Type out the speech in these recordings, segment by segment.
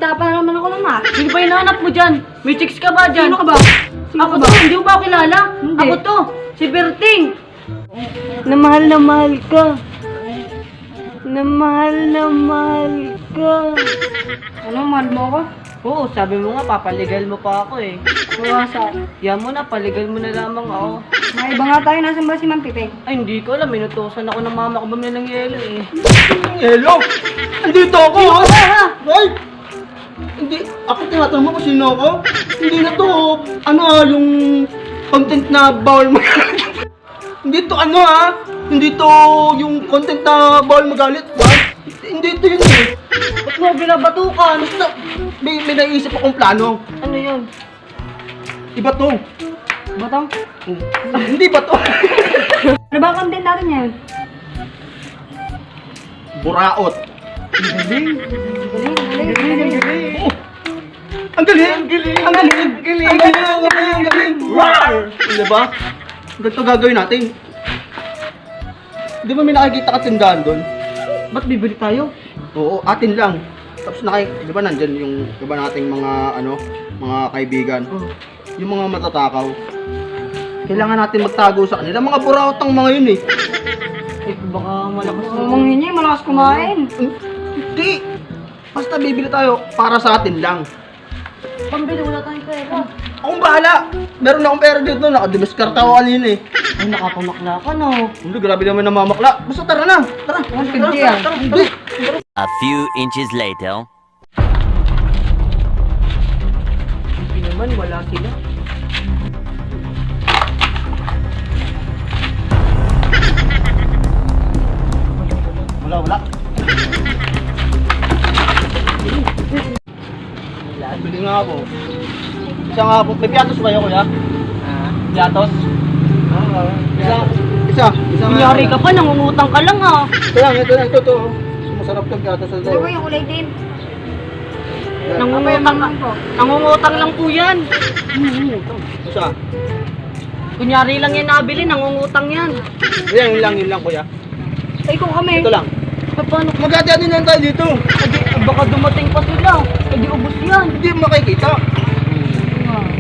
Nag-iista pa naman ako ng mat. Sino ba hinahanap mo dyan? May chicks ka ba dyan? Sino ka ba? Sino Ako ka ba? to, hindi mo ba ako kilala? Hindi. Ako to, si Berting. Na mahal ka. Na mahal ka. Ano, mahal mo ako? Oo, sabi mo nga, papaligal mo pa ako eh. Buwasan. Yan mo na, paligal mo na lamang ako. May iba nga tayo, nasan ba si Ma'am Pipeng? Ay, hindi ko alam, minutusan ako ng mama ko bumili ng yelo eh. Hello! Andito ako! Sino ka ha? Ay! Hindi, ako tinatanong mo kung sino ako? Hindi na to, ano yung content na bawal magalit. Hindi to ano hindi to yung content na bawal magalit. What? Hindi to yun eh. Ba't mo binabatukan? Basta, may naisip akong plano. Ano yun? Iba to. Batang? Hindi ba to? Ano ba ang content natin ngayon? Buraot. Galing. Oh, ang galing! Ang galing! Ang galing! Ang galing! Ang galing! Ang galing! Ang galing! Rawr! Diba? Ganito gagawin natin. Di ba may nakikita ka tindahan doon? Ba't bibili tayo? Oo, atin lang. Tapos di ba nandyan yung iba nating mga mga kaibigan. Yung mga matatakaw. Kailangan natin magtago sa kanila. Mga buraotang mga yun eh. Eh, baka malakas na. Manghingi, malakas kumain. Hindi. Basta bibili tayo para sa atin lang. Pambili, wala tayong pera. Akong bahala. Meron akong pera dito. Nakadimiskart ako kanina eh. Ay, nakapamakla ka no. Hindi, grabe naman na mamakla. Basta tara na. Tara. Hindi ah. Hindi. A few inches later. Hindi naman, wala sila. Wala. Bili nga ako. Isa nga po. May piatos ba kayo, kuya? Yatos? Isa nga. Kunyari ka pa, nangungutang ka lang ah. Ito. Masarap tong piatos Ano ito. ba yung kulay din? Nangungutang lang po yan. Isa. Kunyari lang yan nabili, nangungutang yan. Yun lang, kuya. Ay, kung kami. Ito lang. Paano? Magati-ati na tayo dito. Baka dumating pa sila. Hindi ubos yan. Hindi makikita.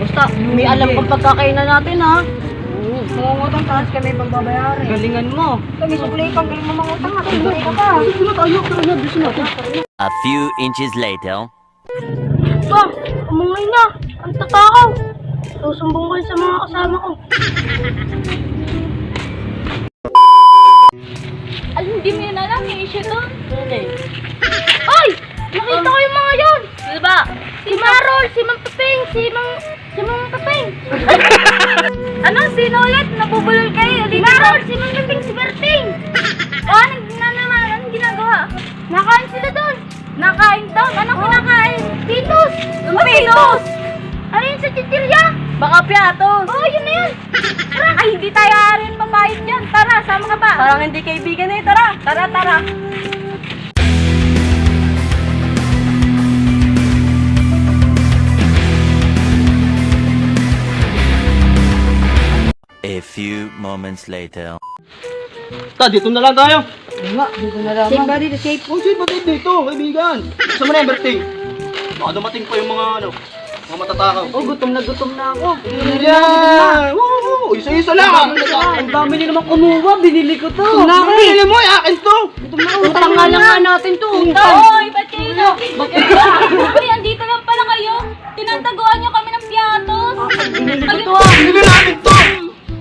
Basta, may alam pang pagkakainan natin ha. Mangungutang taas kami pagbabayaran. Galingan mo. Kami suklay kang galing mo mangutang natin. Suklay ka pa. Dito na tayo. Tara na, dito natin. A few inches later. Pa, umungay na. Ang tatakaw. Susumbong ko sa mga kasama ko. Alam, hindi mo yun alam, yung issue to. Okay. Ay! Nakita ko yung mga yun! Diba? Si Marol, si Mang Pepeng, si Mang Pepeng. Ano? Sino ulit? Nabubulol kayo. Si Marol, si Mang Pepeng, si Berting. Anong ginagawa? Nakain sila doon. Nakain doon? Anong kinakain? Pitos! Pitos! Ano yun sa chichirya? Baka piatos. Oo, yun na yun. Tara, ay hindi tayo aarin pamayad dyan. Tara, sama ka ba? Parang hindi kaibigan eh. Tara. Tara. A few moments later. Dito na lang tayo. Dito na lang. Safe ba dito? Safe. Oh, shit, ba't dito, kaibigan? Gusto mo na yung birthday? Baka dumating pa yung mga mga matatakaw. Oh, gutom na ako. Yan! Woo! Isa-isa lang! Ang dami niyo naman kumuha. Binili ko to. Pili mo, akin to! Utang nga lang nga natin to. Utang. Hoy, ba't kayo lagi? Kami, andito lang pala kayo. Tinataguan niyo kami ng piatos. Binili ko to ah. Pili namin to!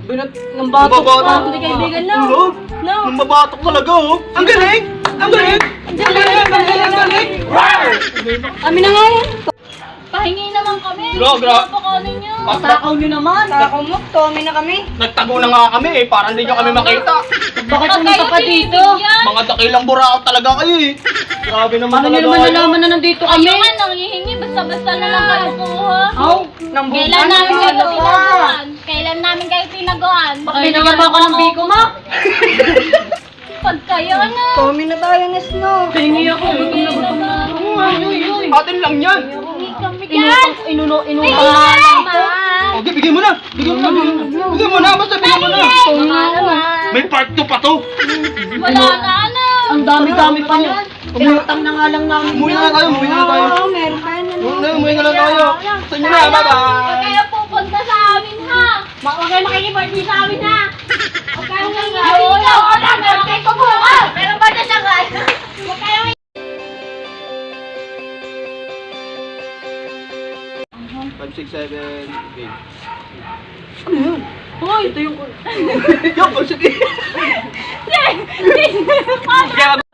Binat ng batok Mababatok. pa. Hindi kaibigan na. Ulo? No. Ang mabatok talaga, oh! Ang galing! Ang galing! Ang galing! Ang galing! Rawr! Kami na nga yan. Pahingi naman kami. Gra. Napakanin niyo. Takaw nyo naman. Takaw mo, Tommy na kami. Nagtago na nga kami eh, para hindi nyo kami makita. Bakit pumunta pa dito? Mga dakilang buraot talaga kayo eh. Grabe naman Paano nyo talaga naman kayo. nalaman na nandito kami? Kayo nga nanghihingi. Basta-basta na lang kayo kuha. Aw, nang Kailan namin kayo tinaguan? Kailan namin kayo tinaguan? Binigyan mo ako ng biko, ma? Pag kayo, ano? Tommy na tayo, Nesno. Hingi ako. Gutom na gutom na. Atin lang yan. Hingi kami dyan. Inutang Ay, na lang to. Okay, bigyan mo na. Bigyan mo na. Bigyan mo na. Basta bigyan mo na. Mga naman. May part 2 pa to. Wala na, ano? Ang dami-dami pa niyan. Pinutang na nga lang namin. Umuwi na lang tayo, umuwi na lang tayo. Oo, meron tayo na. Umuwi na lang tayo. Sa inyo na, bye-bye. Huwag kayo pupunta sa amin, ha? Huwag kayo makikipagdi sa amin, ha? Huwag kayo nangyayari. Oo na, birthday ko bukas. Meron ba na siya, guys? Huwag kayo 5, 6, 7, 8. Hoy, ito yung... Yung, sige.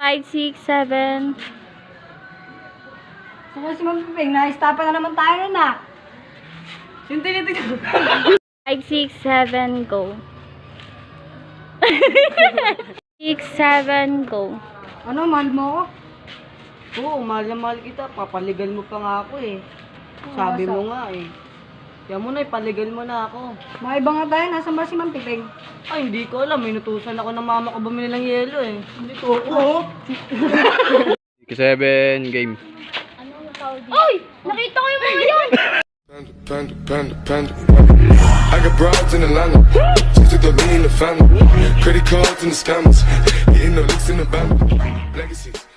5, 6, 7. Saka si Ma'am Piping, na-stapa na naman tayo na. Yung tinitignan. 5, 6, 7, go. 6, 7, go. Ano, mahal mo ako? Oo, mahal na mahal kita. Papaligal mo pa nga ako eh. Sabi mo nga eh. Kaya mo na, ipaligal mo na ako. Mga iba nga tayo, nasa ba si Ma'am Piping? Ay, hindi ko alam. Minutusan ako ng mama ko bumili ng yelo eh. Hindi ko, oo. 7, game. Uy! Nakita ko yung mga yun! Panda, panda, panda. I got broads in Atlanta. Just to throw me in the family. Credit cards and the scammers. Getting no licks in the bank. Legacies.